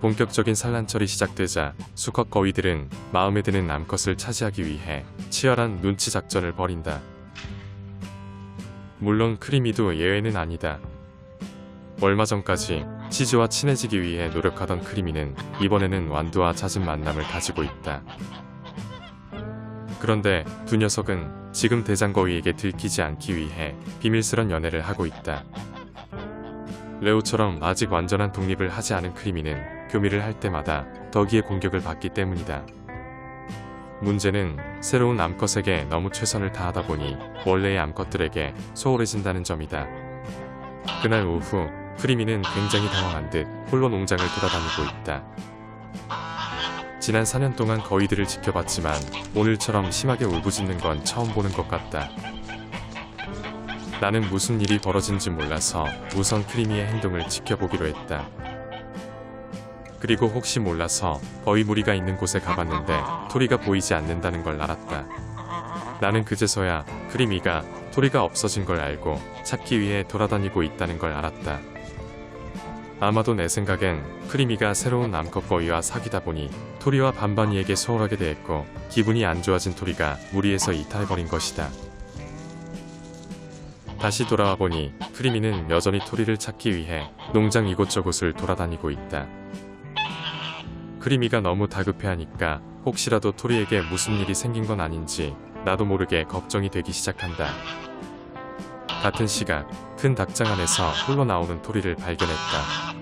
본격적인 산란철이 시작되자 수컷 거위들은 마음에 드는 암컷을 차지하기 위해 치열한 눈치 작전을 벌인다. 물론 크리미도 예외는 아니다. 얼마 전까지 치즈와 친해지기 위해 노력하던 크리미는 이번에는 완두와 잦은 만남을 가지고 있다. 그런데 두 녀석은 지금 대장거위에게 들키지 않기 위해 비밀스런 연애를 하고 있다. 레오처럼 아직 완전한 독립을 하지 않은 크리미는 교미를 할 때마다 덕이의 공격을 받기 때문이다. 문제는 새로운 암컷에게 너무 최선을 다하다 보니 원래의 암컷들에게 소홀해진다는 점이다. 그날 오후 크리미는 굉장히 당황한 듯 홀로 농장을 돌아다니고 있다. 지난 4년 동안 거위들을 지켜봤지만 오늘처럼 심하게 울부짖는 건 처음 보는 것 같다. 나는 무슨 일이 벌어진지 몰라서 우선 크리미의 행동을 지켜보기로 했다. 그리고 혹시 몰라서 거위 무리가 있는 곳에 가봤는데 토리가 보이지 않는다는 걸 알았다. 나는 그제서야 크리미가 토리가 없어진 걸 알고 찾기 위해 돌아다니고 있다는 걸 알았다. 아마도 내 생각엔 크리미가 새로운 암컷 거위와 사귀다 보니 토리와 반반이에게 소홀하게 대했고 기분이 안 좋아진 토리가 무리해서 이탈해버린 것이다. 다시 돌아와 보니 크리미는 여전히 토리를 찾기 위해 농장 이곳저곳을 돌아다니고 있다. 크리미가 너무 다급해하니까 혹시라도 토리에게 무슨 일이 생긴 건 아닌지 나도 모르게 걱정이 되기 시작한다. 같은 시각 큰 닭장 안에서 홀로 나오는 토리를 발견했다.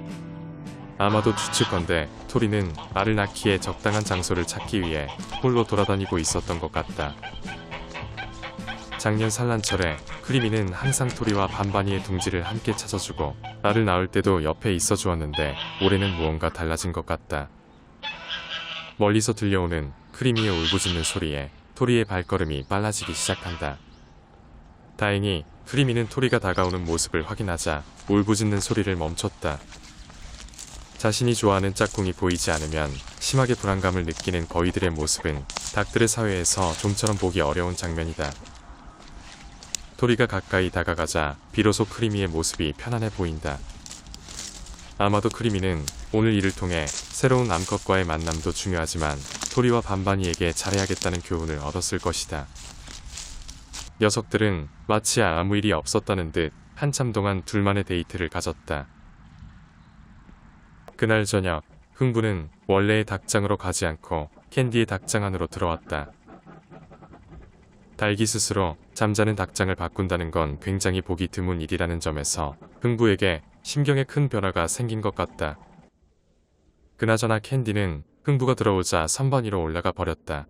아마도 추측건데 토리는 알을 낳기에 적당한 장소를 찾기 위해 홀로 돌아다니고 있었던 것 같다. 작년 산란철에 크리미는 항상 토리와 반반이의 둥지를 함께 찾아주고 알을 낳을 때도 옆에 있어 주었는데 올해는 무언가 달라진 것 같다. 멀리서 들려오는 크리미의 울부짖는 소리에 토리의 발걸음이 빨라지기 시작한다. 다행히 크리미는 토리가 다가오는 모습을 확인하자 울부짖는 소리를 멈췄다. 자신이 좋아하는 짝꿍이 보이지 않으면 심하게 불안감을 느끼는 거위들의 모습은 닭들의 사회에서 좀처럼 보기 어려운 장면이다. 토리가 가까이 다가가자 비로소 크리미의 모습이 편안해 보인다. 아마도 크리미는 오늘 이를 통해 새로운 암컷과의 만남도 중요하지만 토리와 반반이에게 잘해야겠다는 교훈을 얻었을 것이다. 녀석들은 마치 아무 일이 없었다는 듯 한참 동안 둘만의 데이트를 가졌다. 그날 저녁 흥부는 원래의 닭장으로 가지 않고 캔디의 닭장 안으로 들어왔다. 닭이 스스로 잠자는 닭장을 바꾼다는 건 굉장히 보기 드문 일이라는 점에서 흥부에게 심경에 큰 변화가 생긴 것 같다. 그나저나 캔디는 흥부가 들어오자 선반 위로 올라가 버렸다.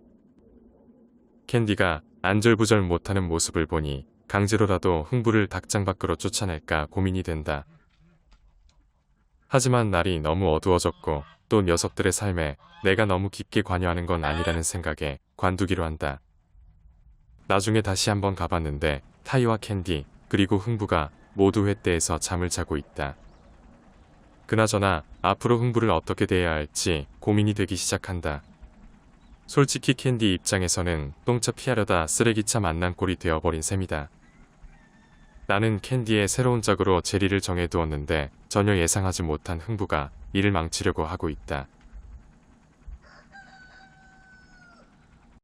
캔디가 안절부절 못하는 모습을 보니 강제로라도 흥부를 닭장 밖으로 쫓아낼까 고민이 된다. 하지만 날이 너무 어두워졌고 또 녀석들의 삶에 내가 너무 깊게 관여하는 건 아니라는 생각에 관두기로 한다. 나중에 다시 한번 가봤는데 타이와 캔디 그리고 흥부가 모두 횃대에서 잠을 자고 있다. 그나저나 앞으로 흥부를 어떻게 대해야 할지 고민이 되기 시작한다. 솔직히 캔디 입장에서는 똥차 피하려다 쓰레기차 만난 꼴이 되어버린 셈이다. 나는 캔디의 새로운 짝으로 제리를 정해두었는데 전혀 예상하지 못한 흥부가 이를 망치려고 하고 있다.